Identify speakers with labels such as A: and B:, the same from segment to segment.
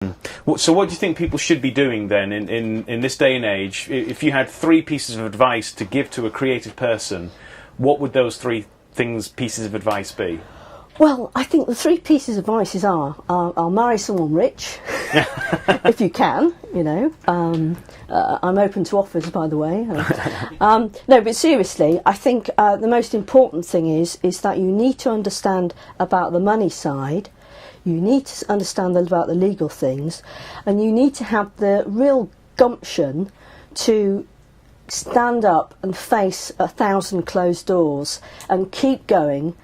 A: So what do you think people should be doing then in this day and age? If you had 3 pieces of advice to give to a creative person, what would those 3 pieces of advice be?
B: Well, I think the 3 pieces of advice are I'll marry someone rich, if you can, you know. I'm open to offers, by the way. No, but seriously, I think the most important thing is that you need to understand about the money side, you need to understand about the legal things, and you need to have the real gumption to stand up and face 1,000 closed doors and keep going.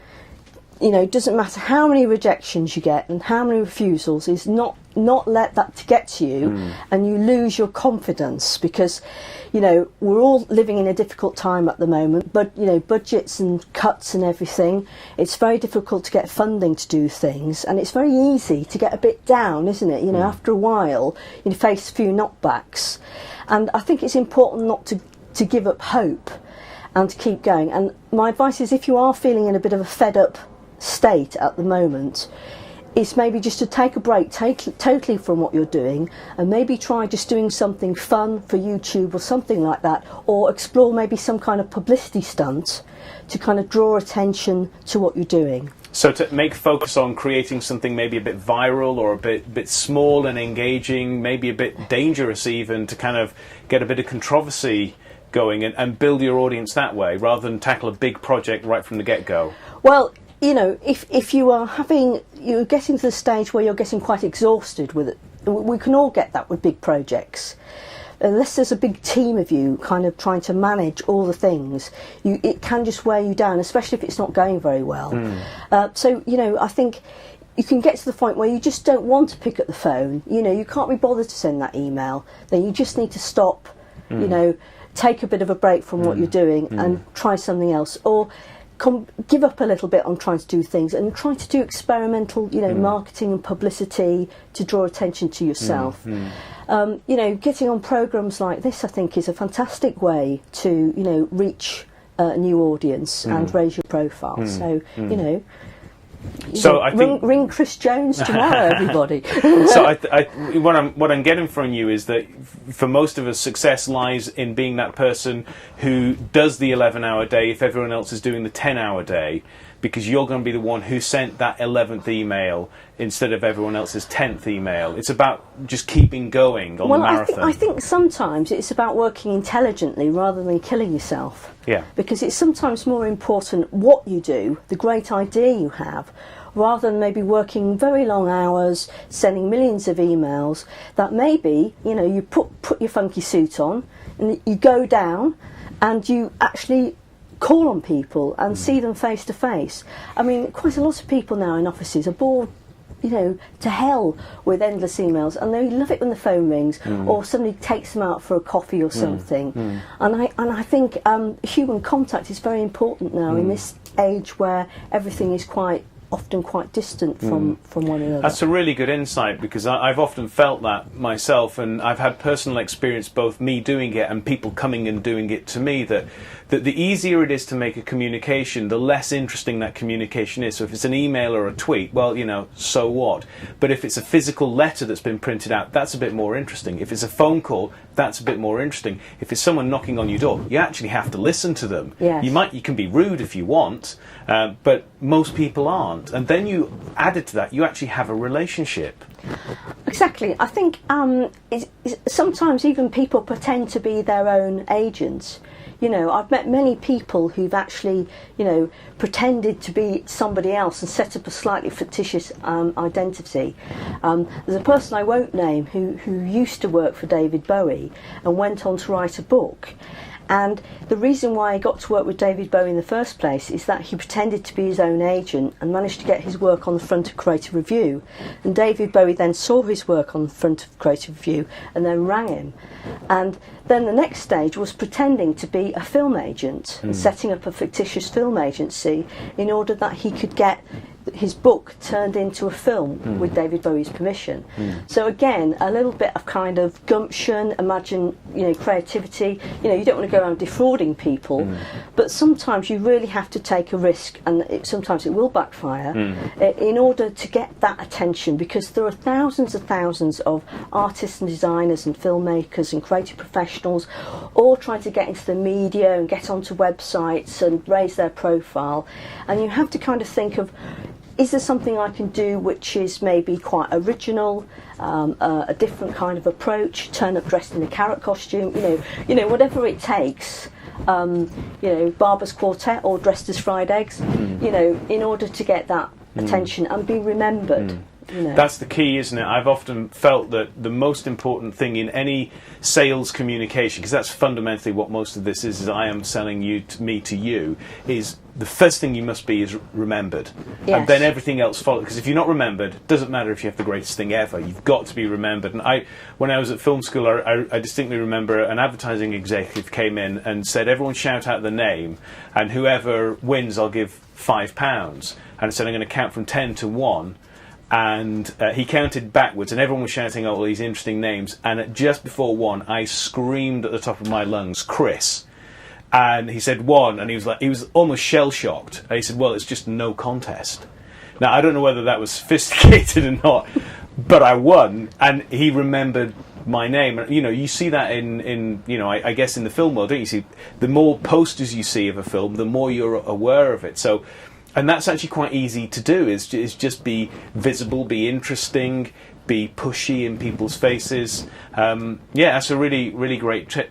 B: You know, it doesn't matter how many rejections you get and how many refusals, is not let that to get to you and you lose your confidence, because, you know, we're all living in a difficult time at the moment, but, you know, budgets and cuts and everything, it's very difficult to get funding to do things, and it's very easy to get a bit down, isn't it? You know, after a while you face a few knockbacks, and I think it's important not to give up hope and to keep going. And my advice is, if you are feeling in a bit of a fed up state at the moment, is maybe just to take a break totally from what you're doing, and maybe try just doing something fun for YouTube or something like that, or explore maybe some kind of publicity stunt to kind of draw attention to what you're doing.
A: So to make focus on creating something maybe a bit viral or a bit small and engaging, maybe a bit dangerous even, to kind of get a bit of controversy going and build your audience that way, rather than tackle a big project right from the get-go.
B: Well, you know, if you're getting to the stage where you're getting quite exhausted with it, we can all get that with big projects. Unless there's a big team of you kind of trying to manage all the things, it can just wear you down, especially if it's not going very well. So, you know, I think you can get to the point where you just don't want to pick up the phone. You know, you can't be bothered to send that email. Then you just need to stop, you know, take a bit of a break from what you're doing and try something else, or give up a little bit on trying to do things and try to do experimental, you know, marketing and publicity to draw attention to yourself. You know, getting on programs like this, I think, is a fantastic way to, you know, reach a new audience and raise your profile. So, you know,
A: so I think
B: ring Chris Jones tomorrow, everybody.
A: So what I'm getting from you is that for most of us, success lies in being that person who does the 11-hour day if everyone else is doing the 10-hour day, because you're going to be the one who sent that 11th email instead of everyone else's 10th email. It's about just keeping going on the marathon.
B: I think sometimes it's about working intelligently rather than killing yourself.
A: Yeah.
B: Because it's sometimes more important what you do, the great idea you have, rather than maybe working very long hours, sending millions of emails, that maybe, you know, you put your funky suit on and you go down and you actually call on people and see them face to face. I mean, quite a lot of people now in offices are bored, you know, to hell with endless emails, and they love it when the phone rings or somebody takes them out for a coffee or something. And I think human contact is very important now in this age where everything is often quite distant from one another.
A: That's a really good insight, because I've often felt that myself, and I've had personal experience, both me doing it and people coming and doing it to me, that the easier it is to make a communication, the less interesting that communication is. So if it's an email or a tweet, well, you know, so what? But if it's a physical letter that's been printed out, that's a bit more interesting. If it's a phone call, that's a bit more interesting. If it's someone knocking on your door, you actually have to listen to them.
B: Yes.
A: You can be rude if you want, but most people aren't. And then you added to that, you actually have a relationship.
B: Exactly. I think sometimes even people pretend to be their own agents. You know, I've met many people who've actually, you know, pretended to be somebody else and set up a slightly fictitious identity. There's a person I won't name who used to work for David Bowie and went on to write a book. And the reason why I got to work with David Bowie in the first place is that he pretended to be his own agent and managed to get his work on the front of Creative Review. And David Bowie then saw his work on the front of Creative Review and then rang him. And then the next stage was pretending to be a film agent and setting up a fictitious film agency in order that he could get his book turned into a film with David Bowie's permission. So again, a little bit of kind of gumption, imagine, creativity. You don't want to go around defrauding people, but sometimes you really have to take a risk, and sometimes it will backfire in order to get that attention, because there are thousands of artists and designers and filmmakers and creative professionals all trying to get into the media and get onto websites and raise their profile, and you have to kind of think of, is there something I can do which is maybe quite original, a different kind of approach, turn up dressed in a carrot costume, whatever it takes, Barber's Quartet or dressed as fried eggs, in order to get that attention and be remembered.
A: That's the key, isn't it? I've often felt that the most important thing in any sales communication, because that's fundamentally what most of this is I am selling me to you, is the first thing you must be is remembered.
B: Yes.
A: And then everything else follows. Because if you're not remembered, it doesn't matter if you have the greatest thing ever. You've got to be remembered. And when I was at film school, I distinctly remember an advertising executive came in and said, everyone shout out the name, and whoever wins, I'll give £5. And said, I'm going to count from 10 to 1. And he counted backwards, and everyone was shouting out all these interesting names. And at just before 1, I screamed at the top of my lungs, "Chris!" And he said 1, and he was almost shell shocked. And he said, "Well, it's just no contest." Now I don't know whether that was sophisticated or not, but I won, and he remembered my name. You see that in I guess in the film world, don't you? See, the more posters you see of a film, the more you're aware of it. So. And that's actually quite easy to do, is just be visible, be interesting, be pushy in people's faces. That's a really, really great tip.